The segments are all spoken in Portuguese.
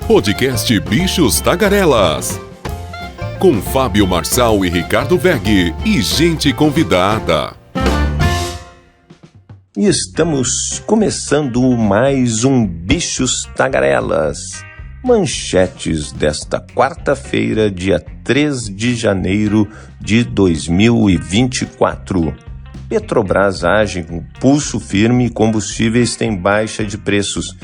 Podcast Bichos Tagarelas. Com Fábio Marçal e Ricardo Weg e gente convidada. E estamos começando mais um Bichos Tagarelas. Manchetes desta quarta-feira, dia 3 de janeiro de 2024. Petrobras age com pulso firme e combustíveis têm baixa de preços.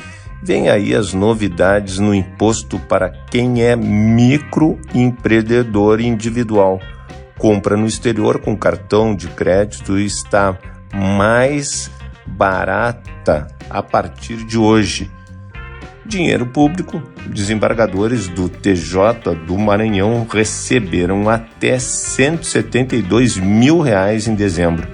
Vem aí as novidades no imposto para quem é microempreendedor individual. Compra no exterior com cartão de crédito está mais barata a partir de hoje. Dinheiro público, desembargadores do TJ do Maranhão receberam até R$172 mil em dezembro.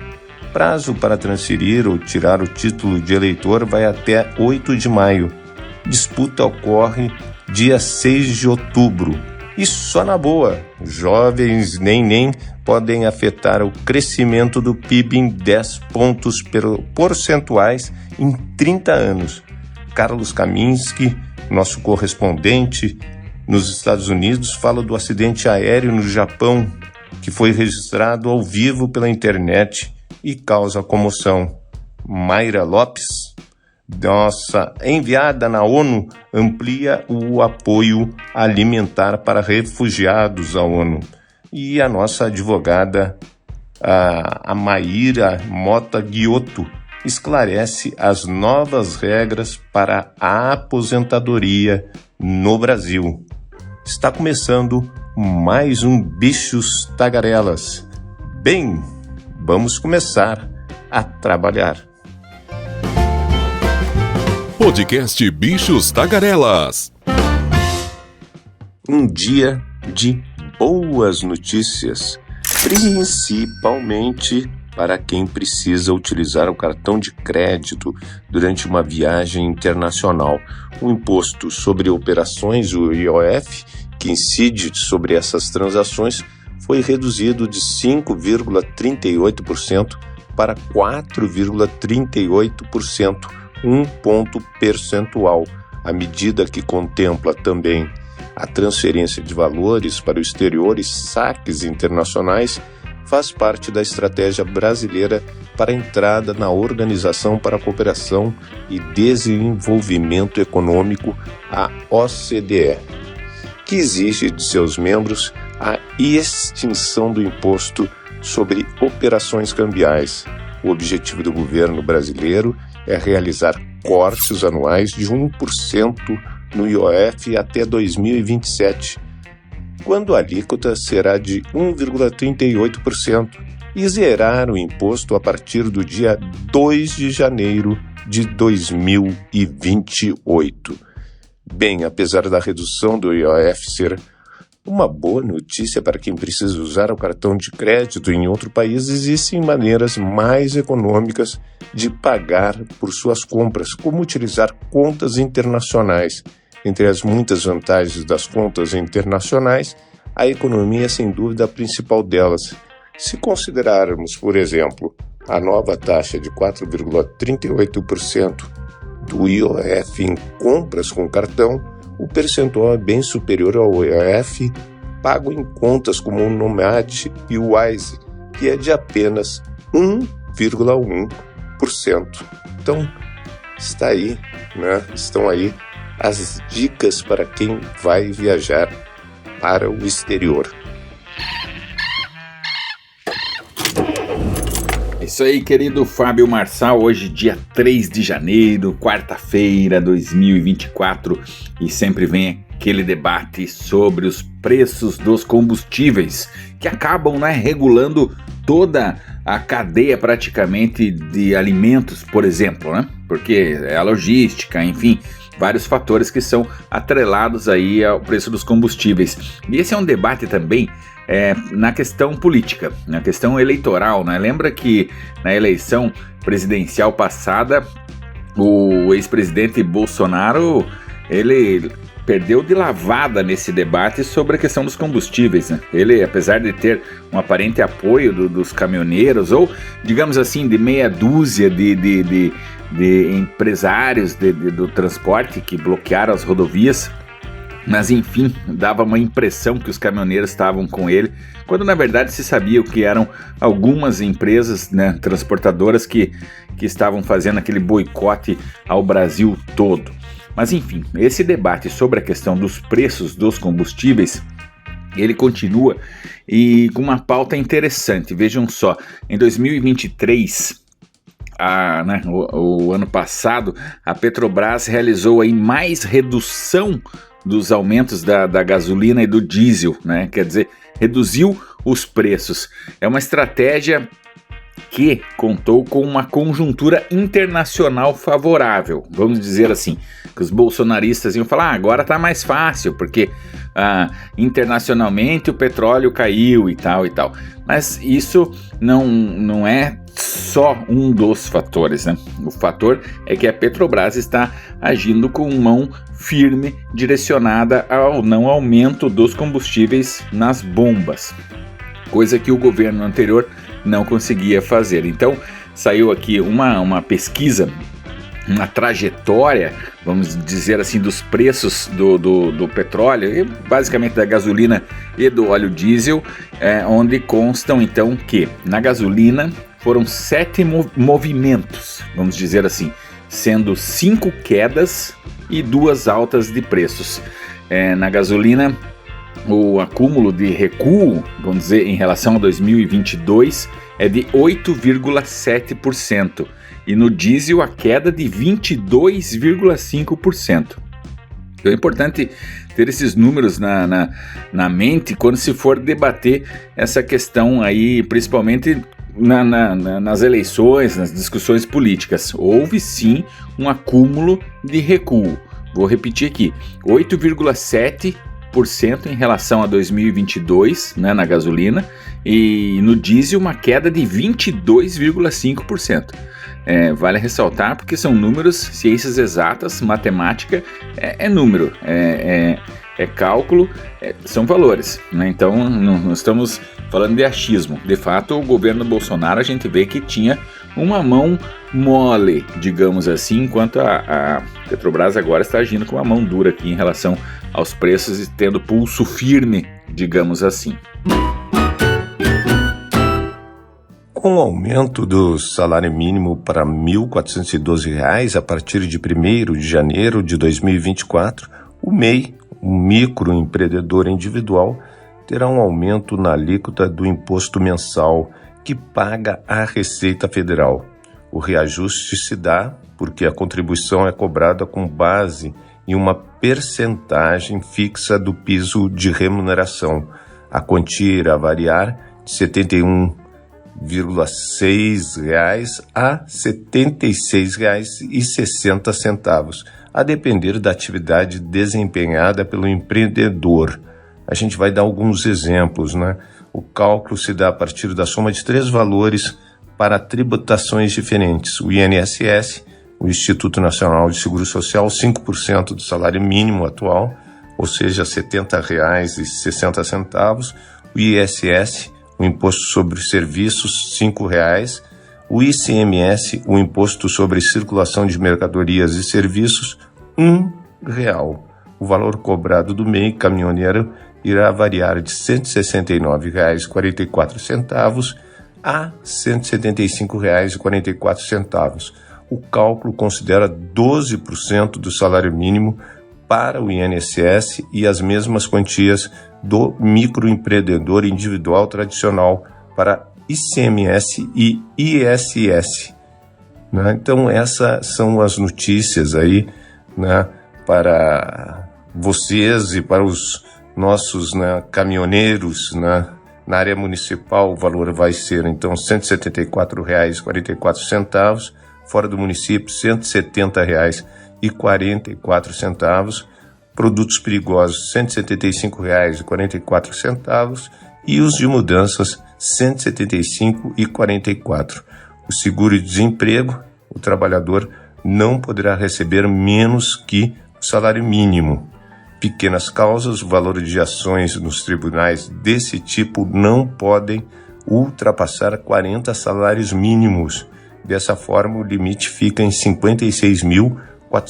Prazo para transferir ou tirar o título de eleitor vai até 8 de maio. Disputa ocorre dia 6 de outubro. E só na boa, jovens nem podem afetar o crescimento do PIB em 10 pontos percentuais em 30 anos. Carlos Kaminski, nosso correspondente nos Estados Unidos, fala do acidente aéreo no Japão, que foi registrado ao vivo pela internet e causa comoção. Mayra Lopes, nossa enviada na ONU, amplia o apoio alimentar para refugiados à ONU. E a nossa advogada, a Maíra Mota Guiotto, esclarece as novas regras para a aposentadoria no Brasil. Está começando mais um Bichos Tagarelas. Bem, vamos começar a trabalhar. Podcast Bichos Tagarelas. Um dia de boas notícias, principalmente para quem precisa utilizar o cartão de crédito durante uma viagem internacional. O imposto sobre operações, o IOF, que incide sobre essas transações, foi reduzido de 5,38% para 4,38%, um ponto percentual. A medida, que contempla também a transferência de valores para o exterior e saques internacionais, faz parte da estratégia brasileira para a entrada na Organização para a Cooperação e Desenvolvimento Econômico, a OCDE, que exige de seus membros a extinção do imposto sobre operações cambiais. O objetivo do governo brasileiro é realizar cortes anuais de 1% no IOF até 2027, quando a alíquota será de 1,38%, e zerar o imposto a partir do dia 2 de janeiro de 2028. Bem, apesar da redução do IOF ser uma boa notícia para quem precisa usar o cartão de crédito em outro país, existem maneiras mais econômicas de pagar por suas compras, como utilizar contas internacionais. Entre as muitas vantagens das contas internacionais, a economia é sem dúvida a principal delas. Se considerarmos, por exemplo, a nova taxa de 4,38% do IOF em compras com cartão, o percentual é bem superior ao IOF pago em contas como o Nomad e o Wise, que é de apenas 1,1%. Então, estão aí as dicas para quem vai viajar para o exterior. É isso aí, querido Fábio Marçal. Hoje, dia 3 de janeiro, quarta-feira, 2024, e sempre vem aquele debate sobre os preços dos combustíveis, que acabam, regulando toda a cadeia praticamente de alimentos, por exemplo, porque é a logística, enfim, vários fatores que são atrelados aí ao preço dos combustíveis. E esse é um debate também na questão política, na questão eleitoral, Lembra que na eleição presidencial passada, o ex-presidente Bolsonaro, ele perdeu de lavada nesse debate sobre a questão dos combustíveis, Ele, apesar de ter um aparente apoio dos caminhoneiros, ou, digamos assim, de meia dúzia de empresários do transporte que bloquearam as rodovias, Mas enfim, dava uma impressão que os caminhoneiros estavam com ele, quando na verdade se sabia que eram algumas empresas, né, transportadoras que estavam fazendo aquele boicote ao Brasil todo. Mas enfim, esse debate sobre a questão dos preços dos combustíveis, ele continua e com uma pauta interessante. Vejam só, em 2023... o ano passado, a Petrobras realizou aí mais redução dos aumentos da gasolina e do diesel, né? Quer dizer, reduziu os preços. É uma estratégia que contou com uma conjuntura internacional favorável, vamos dizer assim, que os bolsonaristas iam falar, agora tá mais fácil, porque internacionalmente o petróleo caiu e tal, mas isso não é só um dos fatores, né? O fator é que a Petrobras está agindo com mão firme direcionada ao não aumento dos combustíveis nas bombas, coisa que o governo anterior não conseguia fazer. Então saiu aqui uma pesquisa, uma trajetória, vamos dizer assim, dos preços do petróleo, e basicamente da gasolina e do óleo diesel, onde constam então que na gasolina foram 7 movimentos, vamos dizer assim, sendo 5 quedas e 2 altas de preços. Na gasolina, o acúmulo de recuo, vamos dizer, em relação a 2022 é de 8,7%. E no diesel a queda de 22,5%. Então é importante ter esses números na mente quando se for debater essa questão aí, principalmente nas eleições, nas discussões políticas. Houve sim um acúmulo de recuo. Vou repetir aqui, 8,7% em relação a 2022, né, na gasolina, e no diesel uma queda de 22,5%. Vale ressaltar porque são números, ciências exatas, matemática é número, é cálculo, são valores, né? Então não estamos falando de achismo. De fato, o governo Bolsonaro a gente vê que tinha uma mão mole, digamos assim, enquanto a Petrobras agora está agindo com uma mão dura aqui em relação aos preços e tendo pulso firme, digamos assim. Com o aumento do salário mínimo para R$ 1.412 a partir de 1º de janeiro de 2024, o MEI, o microempreendedor individual, terá um aumento na alíquota do imposto mensal que paga à Receita Federal. O reajuste se dá porque a contribuição é cobrada com base em uma percentagem fixa do piso de remuneração. A quantia irá variar de R$ 71,06 a R$ 76,60, a depender da atividade desempenhada pelo empreendedor. A gente vai dar alguns exemplos, né? O cálculo se dá a partir da soma de 3 valores para tributações diferentes. O INSS, o Instituto Nacional de Seguro Social, 5% do salário mínimo atual, ou seja, R$ 70,60. O ISS, o Imposto sobre Serviços, R$ 5,00. O ICMS, o Imposto sobre Circulação de Mercadorias e Serviços, R$ 1,00. O valor cobrado do MEI caminhoneiro irá variar de R$ 169,44 a R$ 175,44. O cálculo considera 12% do salário mínimo para o INSS e as mesmas quantias do microempreendedor individual tradicional para ICMS e ISS. Né? Então essas são as notícias aí, né, para vocês e para os nossos, né, caminhoneiros, né? Na área municipal o valor vai ser então R$ 174,44, fora do município R$ 170,44, produtos perigosos R$ 175,44 e os de mudanças R$ 175,44. O seguro-desemprego, o trabalhador não poderá receber menos que o salário mínimo. Pequenas causas, o valor de ações nos tribunais desse tipo não podem ultrapassar 40 salários mínimos. Dessa forma, o limite fica em R$ 56.000 R$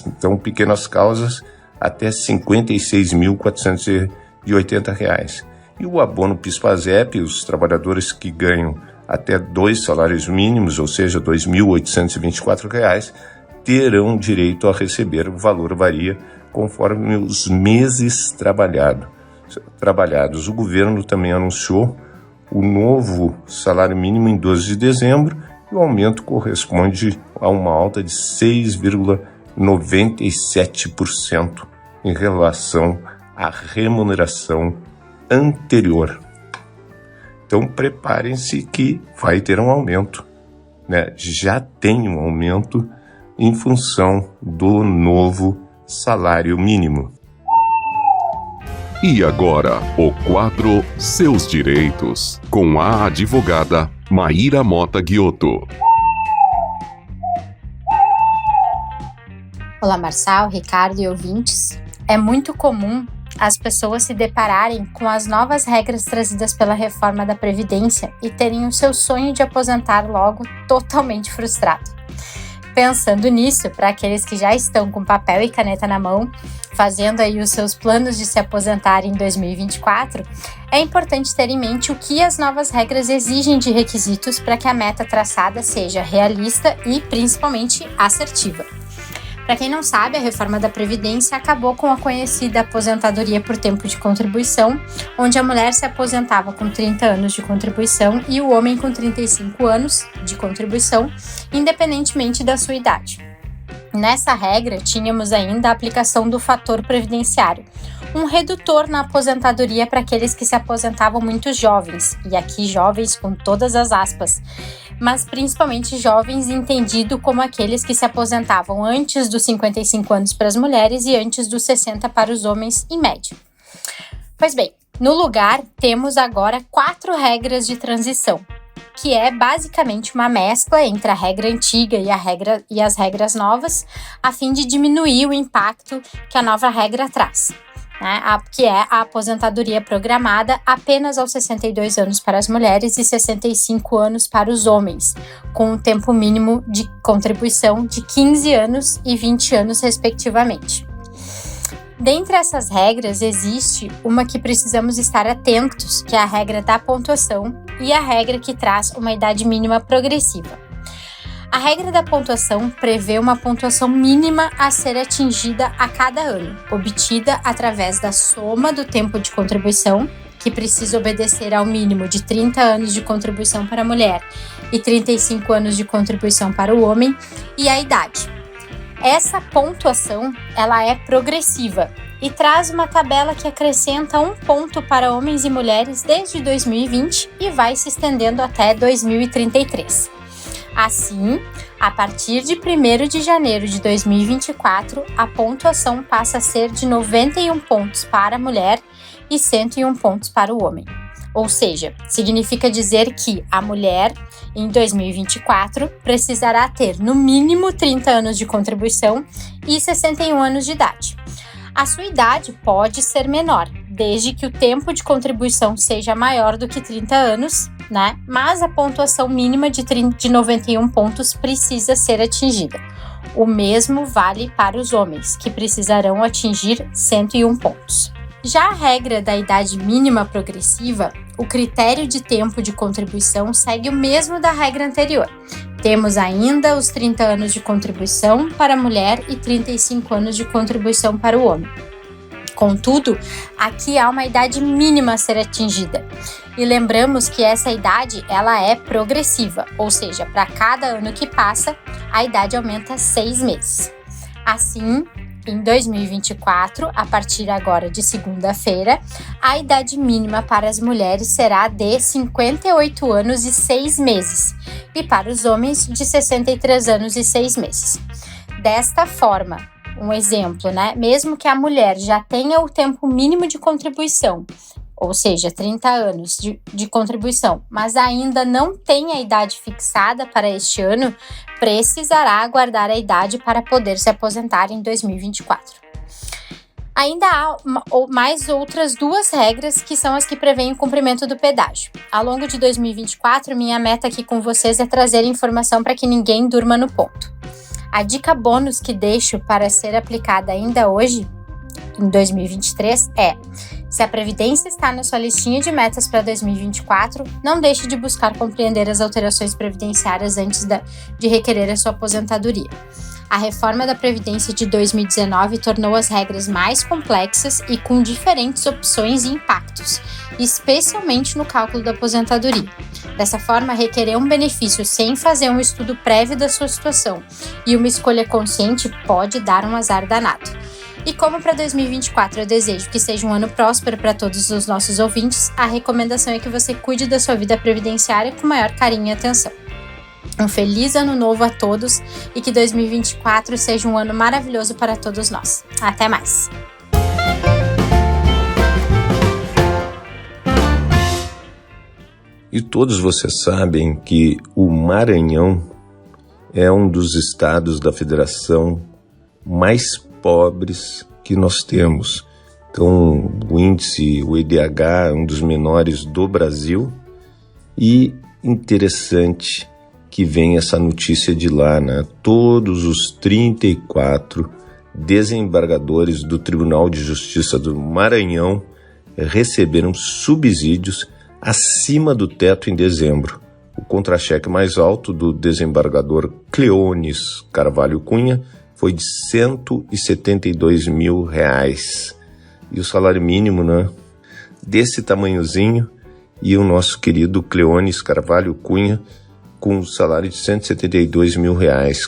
Então, pequenas causas até R$ 56.480. E o abono PIS/PASEP, os trabalhadores que ganham até 2 salários mínimos, ou seja, R$ 2.824, terão direito a receber. O valor varia conforme os meses trabalhados. O governo também anunciou o novo salário mínimo em 12 de dezembro e o aumento corresponde a uma alta de 6,97% em relação à remuneração anterior. Então preparem-se que vai ter um aumento, né? Já tem um aumento em função do novo salário mínimo. E agora, o quadro Seus Direitos, com a advogada Maíra Mota Guiotto. Olá, Marçal, Ricardo e ouvintes. É muito comum as pessoas se depararem com as novas regras trazidas pela reforma da Previdência e terem o seu sonho de aposentar logo totalmente frustrado. Pensando nisso, para aqueles que já estão com papel e caneta na mão, fazendo aí os seus planos de se aposentar em 2024, é importante ter em mente o que as novas regras exigem de requisitos para que a meta traçada seja realista e, principalmente, assertiva. Para quem não sabe, a reforma da Previdência acabou com a conhecida aposentadoria por tempo de contribuição, onde a mulher se aposentava com 30 anos de contribuição e o homem com 35 anos de contribuição, independentemente da sua idade. Nessa regra, tínhamos ainda a aplicação do fator previdenciário, um redutor na aposentadoria para aqueles que se aposentavam muito jovens, e aqui jovens com todas as aspas, mas principalmente jovens entendido como aqueles que se aposentavam antes dos 55 anos para as mulheres e antes dos 60 para os homens, em média. Pois bem, no lugar temos agora 4 regras de transição, que é basicamente uma mescla entre a regra antiga e as regras novas, a fim de diminuir o impacto que a nova regra traz, né? Que é a aposentadoria programada apenas aos 62 anos para as mulheres e 65 anos para os homens, com um tempo mínimo de contribuição de 15 anos e 20 anos, respectivamente. Dentre essas regras, existe uma que precisamos estar atentos, que é a regra da pontuação e a regra que traz uma idade mínima progressiva. A regra da pontuação prevê uma pontuação mínima a ser atingida a cada ano, obtida através da soma do tempo de contribuição, que precisa obedecer ao mínimo de 30 anos de contribuição para a mulher e 35 anos de contribuição para o homem, e a idade. Essa pontuação, ela é progressiva e traz uma tabela que acrescenta 1 ponto para homens e mulheres desde 2020 e vai se estendendo até 2033. Assim, a partir de 1º de janeiro de 2024, a pontuação passa a ser de 91 pontos para a mulher e 101 pontos para o homem. Ou seja, significa dizer que a mulher, em 2024, precisará ter no mínimo 30 anos de contribuição e 61 anos de idade. A sua idade pode ser menor, desde que o tempo de contribuição seja maior do que 30 anos, né? Mas a pontuação mínima de 91 pontos precisa ser atingida. O mesmo vale para os homens, que precisarão atingir 101 pontos. Já a regra da idade mínima progressiva, o critério de tempo de contribuição segue o mesmo da regra anterior. Temos ainda os 30 anos de contribuição para a mulher e 35 anos de contribuição para o homem. Contudo, aqui há uma idade mínima a ser atingida. E lembramos que essa idade ela é progressiva, ou seja, para cada ano que passa, a idade aumenta 6 meses. Assim, em 2024, a partir agora de segunda-feira, a idade mínima para as mulheres será de 58 anos e 6 meses e para os homens de 63 anos e 6 meses. Desta forma, um exemplo, né? Mesmo que a mulher já tenha o tempo mínimo de contribuição, ou seja, 30 anos de contribuição, mas ainda não tem a idade fixada para este ano, precisará aguardar a idade para poder se aposentar em 2024. Ainda há mais outras 2 regras que são as que prevêem o cumprimento do pedágio. Ao longo de 2024, minha meta aqui com vocês é trazer informação para que ninguém durma no ponto. A dica bônus que deixo para ser aplicada ainda hoje, em 2023, é: se a Previdência está na sua listinha de metas para 2024, não deixe de buscar compreender as alterações previdenciárias antes de requerer a sua aposentadoria. A reforma da Previdência de 2019 tornou as regras mais complexas e com diferentes opções e impactos, especialmente no cálculo da aposentadoria. Dessa forma, requerer um benefício sem fazer um estudo prévio da sua situação e uma escolha consciente pode dar um azar danado. E como para 2024 eu desejo que seja um ano próspero para todos os nossos ouvintes, a recomendação é que você cuide da sua vida previdenciária com maior carinho e atenção. Um feliz ano novo a todos e que 2024 seja um ano maravilhoso para todos nós. Até mais! E todos vocês sabem que o Maranhão é um dos estados da federação mais pobres que nós temos. Então, o índice, o IDH, é um dos menores do Brasil. E interessante que vem essa notícia de lá, né? Todos os 34 desembargadores do Tribunal de Justiça do Maranhão receberam subsídios acima do teto em dezembro. O contra-cheque mais alto do desembargador Cleones Carvalho Cunha foi de R$172 mil. E o salário mínimo, né? Desse tamanhozinho, e o nosso querido Cleones Carvalho Cunha com um salário de R$172 mil.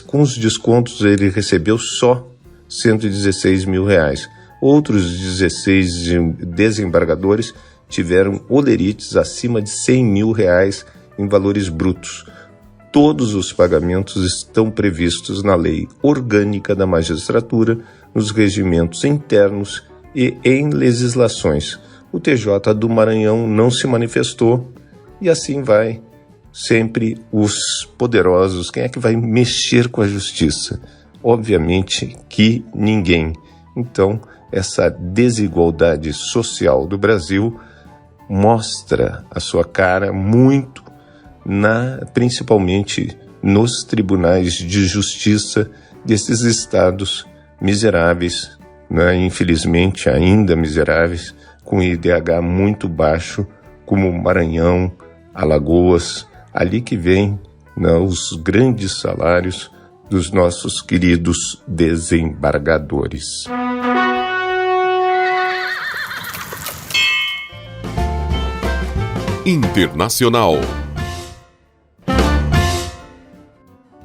Com os descontos, ele recebeu só R$116 mil. Outros 16 desembargadores tiveram olerites acima de R$100 mil em valores brutos. Todos os pagamentos estão previstos na Lei Orgânica da Magistratura, nos regimentos internos e em legislações. O TJ do Maranhão não se manifestou e assim vai. Sempre os poderosos. Quem é que vai mexer com a justiça? Obviamente que ninguém. Então, essa desigualdade social do Brasil mostra a sua cara muito, principalmente nos tribunais de justiça desses estados miseráveis, né? Infelizmente ainda miseráveis, com IDH muito baixo, como Maranhão, Alagoas, ali que vem, né, os grandes salários dos nossos queridos desembargadores. Internacional.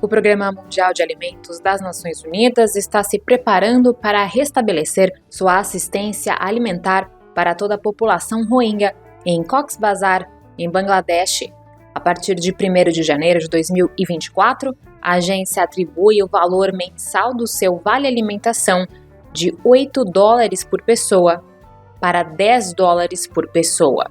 O Programa Mundial de Alimentos das Nações Unidas está se preparando para restabelecer sua assistência alimentar para toda a população Rohingya em Cox's Bazar, em Bangladesh. A partir de 1º de janeiro de 2024, a agência atribui o valor mensal do seu vale alimentação de $8 por pessoa para $10 por pessoa.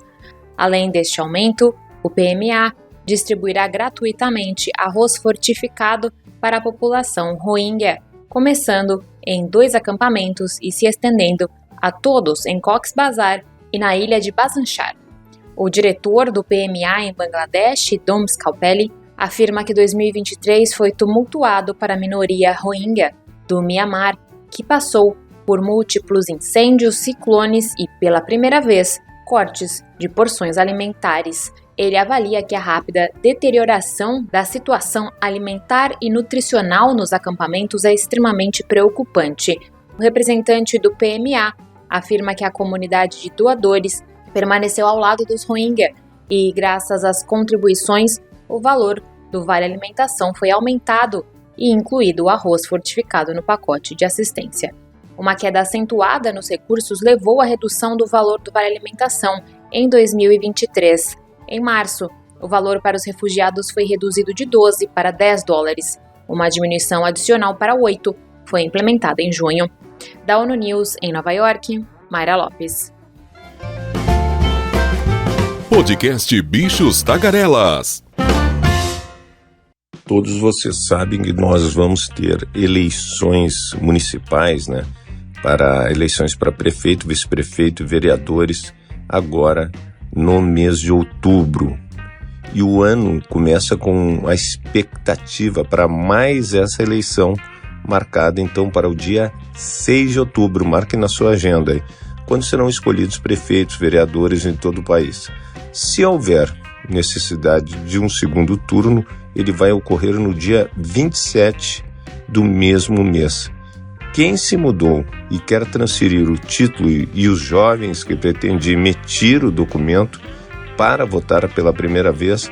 Além deste aumento, o PMA distribuirá gratuitamente arroz fortificado para a população Rohingya, começando em 2 acampamentos e se estendendo a todos em Cox's Bazar e na ilha de Bhasan Char. O diretor do PMA em Bangladesh, Dom Scalpelli, afirma que 2023 foi tumultuado para a minoria Rohingya do Mianmar, que passou por múltiplos incêndios, ciclones e, pela primeira vez, cortes de porções alimentares. Ele avalia que a rápida deterioração da situação alimentar e nutricional nos acampamentos é extremamente preocupante. O representante do PMA afirma que a comunidade de doadores permaneceu ao lado dos Rohingya e, graças às contribuições, o valor do vale alimentação foi aumentado e incluído o arroz fortificado no pacote de assistência. Uma queda acentuada nos recursos levou à redução do valor do vale alimentação em 2023. Em março, o valor para os refugiados foi reduzido de $12 para $10. Uma diminuição adicional para $8 foi implementada em junho. Da ONU News, em Nova York, Mayra Lopes. Podcast Bichos Tagarelas. Todos vocês sabem que nós vamos ter eleições municipais, né? Para eleições para prefeito, vice-prefeito e vereadores agora no mês de outubro. E o ano começa com a expectativa para mais essa eleição marcada então para o dia 6 de outubro, marque na sua agenda aí, quando serão escolhidos prefeitos, vereadores em todo o país. Se houver necessidade de um segundo turno, ele vai ocorrer no dia 27 do mesmo mês. Quem se mudou e quer transferir o título e os jovens que pretendem emitir o documento para votar pela primeira vez,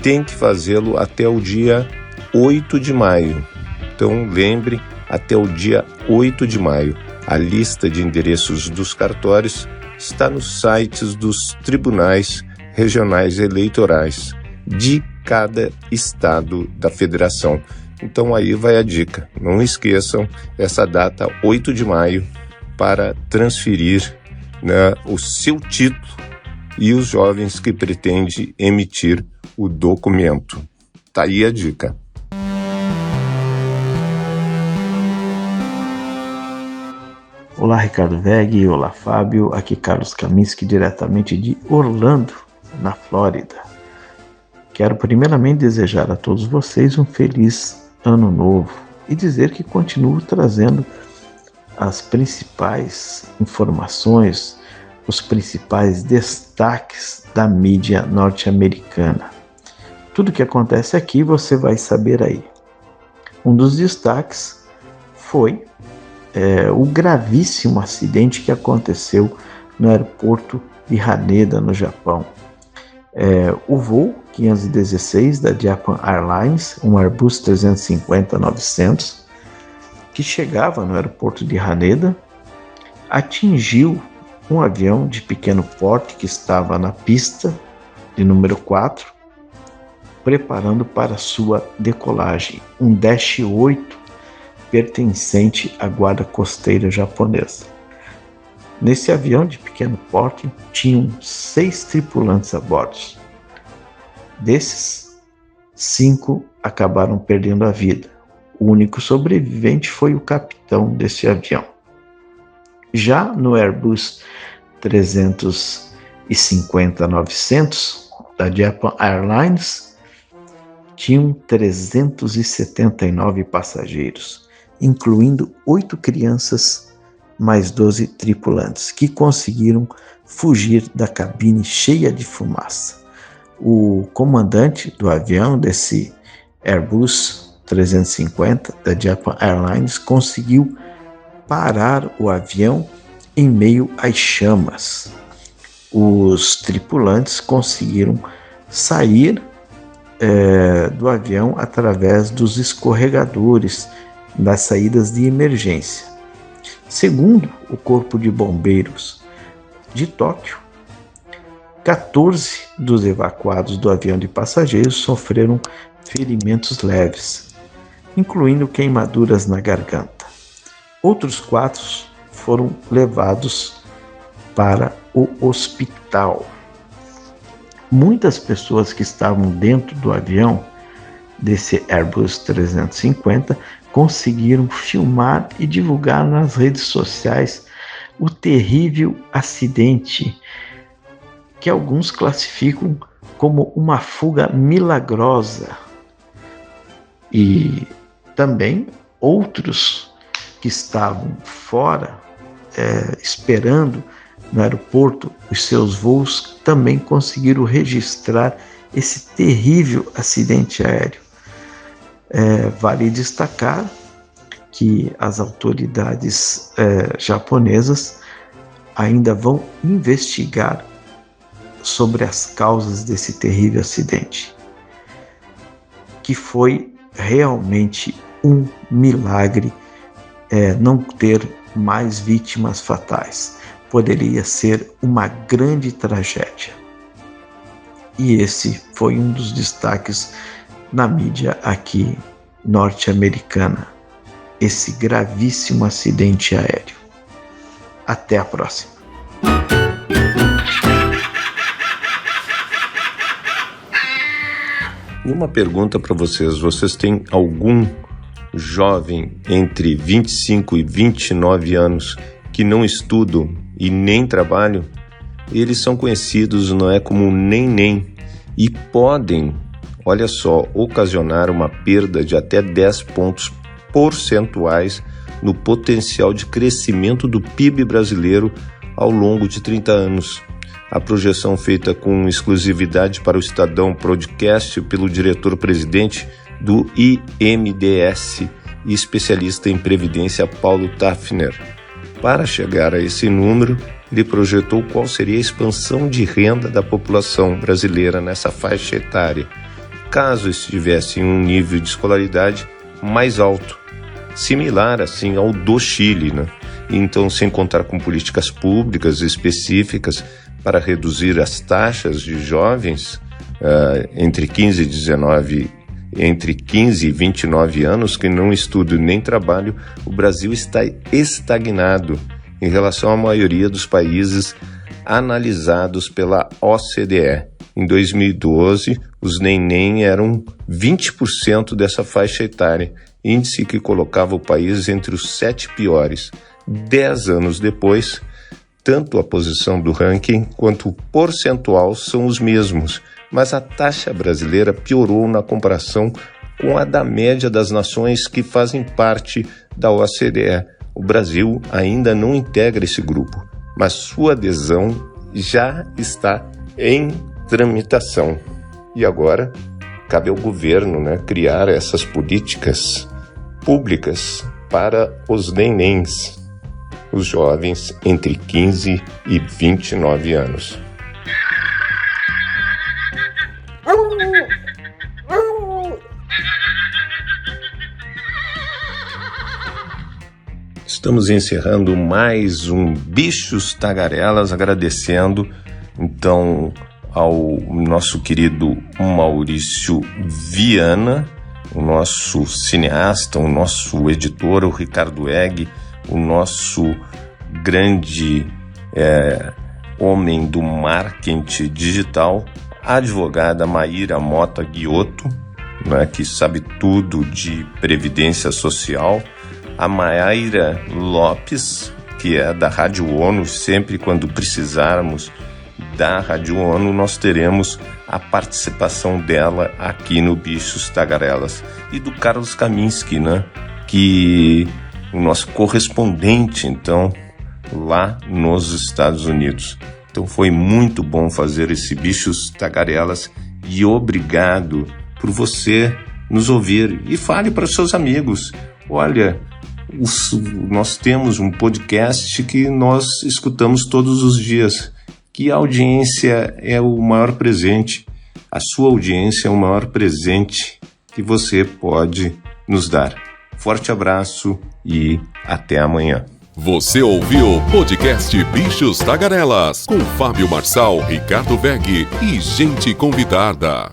tem que fazê-lo até o dia 8 de maio. Então lembre, até o dia 8 de maio. A lista de endereços dos cartórios está nos sites dos tribunais regionais eleitorais de cada estado da federação. Então aí vai a dica. Não esqueçam essa data, 8 de maio, para transferir, né, o seu título e os jovens que pretendem emitir o documento. Tá aí a dica. Olá, Ricardo Weg, olá, Fábio, aqui Carlos Kaminski, diretamente de Orlando, na Flórida. Quero primeiramente desejar a todos vocês um feliz Ano Novo e dizer que continuo trazendo as principais informações, os principais destaques da mídia norte-americana. Tudo que acontece aqui você vai saber aí. Um dos destaques foi o gravíssimo acidente que aconteceu no aeroporto de Haneda, no Japão. O voo 516 da Japan Airlines, um Airbus 350-900, que chegava no aeroporto de Haneda, atingiu um avião de pequeno porte que estava na pista de número 4, preparando para sua decolagem, um Dash 8 pertencente à guarda costeira japonesa. Nesse avião de pequeno porte, tinham 6 tripulantes a bordo. Desses, 5 acabaram perdendo a vida. O único sobrevivente foi o capitão desse avião. Já no Airbus 350-900 da Japan Airlines, tinham 379 passageiros, incluindo 8 crianças mais 12 tripulantes, que conseguiram fugir da cabine cheia de fumaça. O comandante do avião, desse Airbus 350 da Japan Airlines, conseguiu parar o avião em meio às chamas. Os tripulantes conseguiram sair do avião através dos escorregadores das saídas de emergência. Segundo o Corpo de Bombeiros de Tóquio, 14 dos evacuados do avião de passageiros sofreram ferimentos leves, incluindo queimaduras na garganta. Outros 4 foram levados para o hospital. Muitas pessoas que estavam dentro do avião desse Airbus 350 conseguiram filmar e divulgar nas redes sociais o terrível acidente que alguns classificam como uma fuga milagrosa. E também outros que estavam fora, esperando no aeroporto os seus voos, também conseguiram registrar esse terrível acidente aéreo. Vale destacar que as autoridades japonesas ainda vão investigar sobre as causas desse terrível acidente, que foi realmente um milagre não ter mais vítimas fatais. Poderia ser uma grande tragédia. E esse foi um dos destaques na mídia aqui norte-americana, esse gravíssimo acidente aéreo. Até a próxima. E uma pergunta para vocês: vocês têm algum jovem entre 25 e 29 anos que não estudam e nem trabalham? Eles são conhecidos, não é, como neném, e podem, olha só, ocasionar uma perda de até 10 pontos percentuais no potencial de crescimento do PIB brasileiro ao longo de 30 anos. A projeção feita com exclusividade para o Estadão Podcast pelo diretor-presidente do IMDS e especialista em previdência Paulo Tafner. Para chegar a esse número, ele projetou qual seria a expansão de renda da população brasileira nessa faixa etária, caso estivesse em um nível de escolaridade mais alto, similar assim ao do Chile, né? Então, sem contar com políticas públicas específicas para reduzir as taxas de jovens entre 15 e 29 anos que não estudam nem trabalham, o Brasil está estagnado em relação à maioria dos países analisados pela OCDE. Em 2012, os neném eram 20% dessa faixa etária, índice que colocava o país entre os 7 piores. 10 anos depois, tanto a posição do ranking quanto o percentual são os mesmos, mas a taxa brasileira piorou na comparação com a da média das nações que fazem parte da OCDE. O Brasil ainda não integra esse grupo, mas sua adesão já está em tramitação. E agora, cabe ao governo, criar essas políticas públicas para os nenéns, os jovens entre 15 e 29 anos. Estamos encerrando mais um Bichos Tagarelas, agradecendo então ao nosso querido Maurício Viana, o nosso cineasta, o nosso editor, o Ricardo Egg, o nosso grande homem do marketing digital, a advogada Maíra Mota Guiotto, que sabe tudo de previdência social, a Mayra Lopes, que é da Rádio ONU. Sempre quando precisarmos da Rádio ONU, nós teremos a participação dela aqui no Bichos Tagarelas. E do Carlos Kaminski, que o nosso correspondente, então, lá nos Estados Unidos. Então foi muito bom fazer esse Bichos Tagarelas e obrigado por você nos ouvir. E fale para os seus amigos. Olha, nós temos um podcast que nós escutamos todos os dias, que a audiência é o maior presente, a sua audiência é o maior presente que você pode nos dar. Forte abraço e até amanhã. Você ouviu o podcast Bichos Tagarelas, com Fábio Marçal, Ricardo Weg e gente convidada.